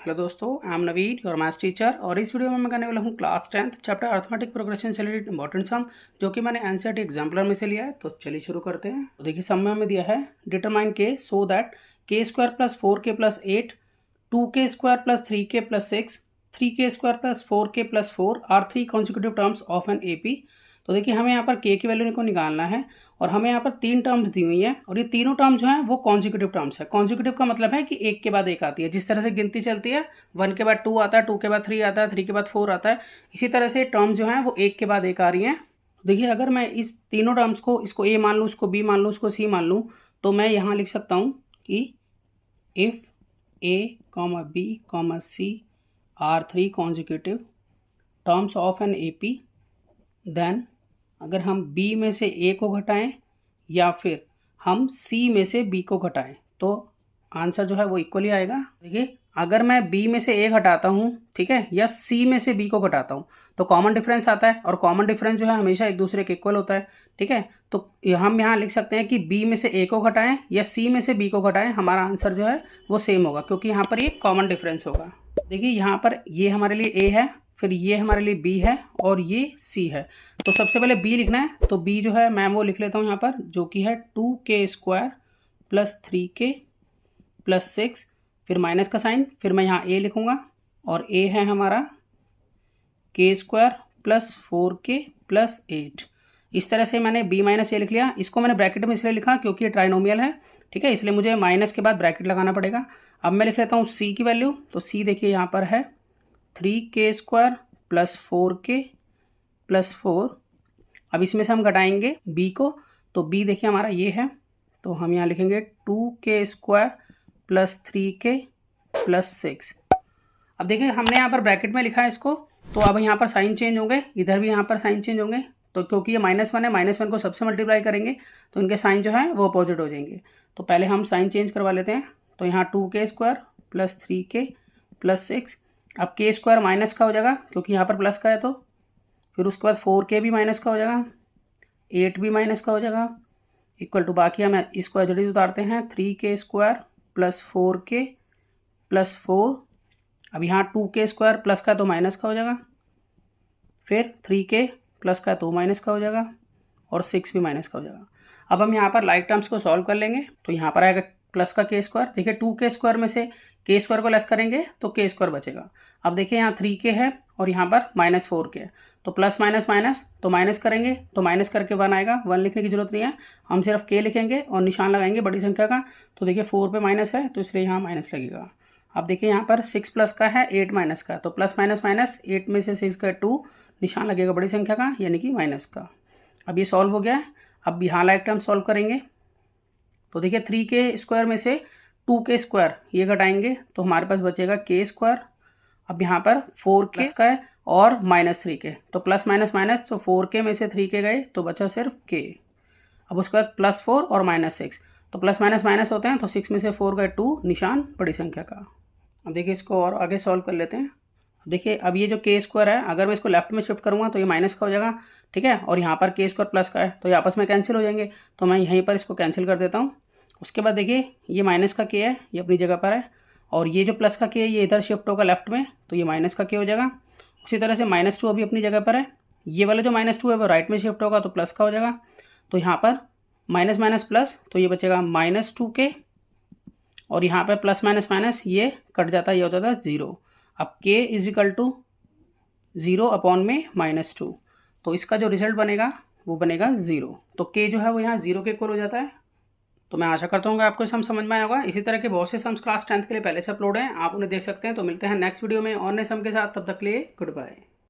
Hello दोस्तों, I am Naveen your maths teacher. और इस वीडियो में मैं करने वाला हूँ class 10th chapter arithmetic progression से रिलेटेड इंपॉर्टेंट सम, जो कि मैंने एनसीईआरटी एग्जाम्पलर में से लिया है। तो चलिए शुरू करते हैं। तो देखिए सम में हमें दिया है determine k so that k square plus 4k plus 8, 2k square plus 3k plus 6, 3k square plus 4k plus 4 are 3 consecutive terms of an AP. तो देखिए हमें यहाँ पर k की वैल्यू को निकालना है और हमें यहाँ पर 3 टर्म्स दी हुई हैं और ये तीनों टर्म्स जो हैं वो कॉन्सिक्यूटिव टर्म्स है। कॉन्सिक्यूटिव का मतलब है कि एक के बाद एक आती है। जिस तरह से गिनती चलती है 1 के बाद 2 आता है, 2 के बाद 3 आता है, 3 के बाद 4 आता है, इसी तरह से टर्म जो हैं वो एक के बाद एक आ रही हैं। देखिए अगर मैं इस तीनों टर्म्स को, इसको a मान लूँ, इसको b मान लूँ, इसको c मान लूँ, तो मैं यहाँ लिख सकता हूँ कि if a, b, c are 3 consecutive terms of an AP, then अगर हम b में से a को घटाएं या फिर हम c में से b को घटाएं तो आंसर जो है वो इक्वली आएगा। देखिए अगर मैं b में से a घटाता हूँ, ठीक है, या c में से b को घटाता हूँ तो कॉमन डिफरेंस आता है और कॉमन डिफरेंस जो है हमेशा एक दूसरे के इक्वल होता है। ठीक है, तो हम यहाँ लिख सकते हैं कि b में से a को घटाएं या c में से b को घटाएं, हमारा आंसर जो है वो सेम होगा क्योंकि यहाँ पर ये कॉमन डिफरेंस होगा। देखिए यहाँ पर ये हमारे लिए a है, फिर ये हमारे लिए b है और ये c है। तो सबसे पहले b लिखना है, तो b जो है मैं वो लिख लेता हूँ यहाँ पर, जो कि है 2k square plus 3k plus 6, फिर माइनस का साइन, फिर मैं यहाँ a लिखूँगा और a है हमारा k square plus 4k plus 8। इस तरह से मैंने b माइनस a लिख लिया। इसको मैंने ब्रैकेट में इसलिए लिखा क्योंकि ये ट्राइनोमियल है, ठीक है, इसलिए मुझे माइनस के बाद ब्रैकेट लगाना पड़ेगा। अब मैं लिख लेता हूँ c की वैल्यू, तो c देखिए यहाँ पर है 3k square plus 4k plus 4। अब इसमें से हम घटाएंगे b को, तो b देखिए हमारा ये है, तो हम यहाँ लिखेंगे 2k square plus 3k plus 6। अब देखिए हमने यहाँ पर ब्रैकेट में लिखा है इसको, तो अब यहाँ पर साइन चेंज होंगे, इधर भी यहाँ पर साइन चेंज होंगे। तो क्योंकि ये -1 है, -1 को सबसे मल्टीप्लाई करेंगे तो इनके साइन जो है वो अपोजिट हो जाएंगे। तो पहले हम साइन चेंज करवा लेते हैं। तो यहाँ 2k square plus 3k plus 6। अब k स्क्वायर माइनस का हो जाएगा क्योंकि यहाँ पर प्लस का है, तो फिर उसके बाद 4k भी माइनस का हो जाएगा, 8 भी माइनस का हो जाएगा, इक्वल टू बाकी हम इसको एज इट इज उतारते हैं 3k square plus 4k plus 4। अब यहाँ 2k स्क्वायर प्लस का तो माइनस का हो जाएगा, फिर 3k प्लस का तो माइनस का हो जाएगा और 6 भी माइनस का हो जाएगा। अब हम यहाँ पर लाइक टर्म्स को सॉल्व कर लेंगे, तो यहाँ पर आएगा प्लस का k स्क्वायर। देखिए 2k स्क्वायर में से k स्क्वायर को लेस करेंगे तो k स्क्वायर बचेगा। अब देखिए यहाँ 3k है और यहाँ पर -4k है, तो प्लस माइनस माइनस, तो माइनस करेंगे तो माइनस करके 1 आएगा। 1 लिखने की जरूरत नहीं है, हम सिर्फ k लिखेंगे और निशान लगाएंगे बड़ी संख्या का। तो देखिए 4 पे माइनस है तो इसलिए यहाँ माइनस लगेगा। अब देखिए यहाँ पर 6 प्लस का है, 8 माइनस का, तो प्लस माइनस माइनस, 8 में से 6 का 2, निशान लगेगा बड़ी संख्या का यानी कि माइनस का। अब ये सॉल्व हो गया है। अब यहाँ लाइक टर्म सॉल्व करेंगे, तो देखिए 3k स्क्वायर में से 2k स्क्वायर ये घटाएंगे तो हमारे पास बचेगा k स्क्वायर। अब यहाँ पर 4k का है और -3k, तो प्लस माइनस माइनस, तो 4k में से 3k गए तो बचा सिर्फ k। अब उसके बाद +4 और -6, तो प्लस माइनस माइनस होते हैं, तो 6 में से 4 गए 2, निशान बड़ी संख्या का। अब देखिए इसको और आगे सॉल्व कर लेते हैं। देखिए अब ये जो k स्क्वायर है, अगर मैं इसको लेफ्ट में शिफ्ट करूँगा तो ये माइनस का हो जाएगा, ठीक है, और यहाँ पर k स्क्वायर प्लस का है तो ये आपस में कैंसिल हो जाएंगे, तो मैं यहीं पर इसको कैंसिल कर देता हूँ। उसके बाद देखिए ये माइनस का k है, ये अपनी जगह पर है, और ये जो प्लस का k है ये इधर शिफ्ट होगा लेफ्ट में, तो ये माइनस का k हो जाएगा। उसी तरह से -2 अभी अपनी जगह पर है, ये वाला जो -2 है वो राइट में शिफ्ट होगा तो प्लस का हो जाएगा। तो यहाँ पर माइनस माइनस प्लस, तो ये बचेगा -2k, और यहाँ पर प्लस माइनस माइनस ये कट जाता है, ये हो जाता है 0। अब k इजिकल टू 0 अपॉन में -2, तो इसका जो रिजल्ट बनेगा वो बनेगा 0। तो k जो है वो यहाँ 0 के इक्वल हो जाता है। तो मैं आशा करता हूँ कि आपको सम समझ में आया होगा। इसी तरह के बहुत से सम्स क्लास 10th के लिए पहले से अपलोड हैं, आप उन्हें देख सकते हैं। तो मिलते हैं नेक्स्ट वीडियो में और नए सम के साथ, तब तक के लिए गुड बाय।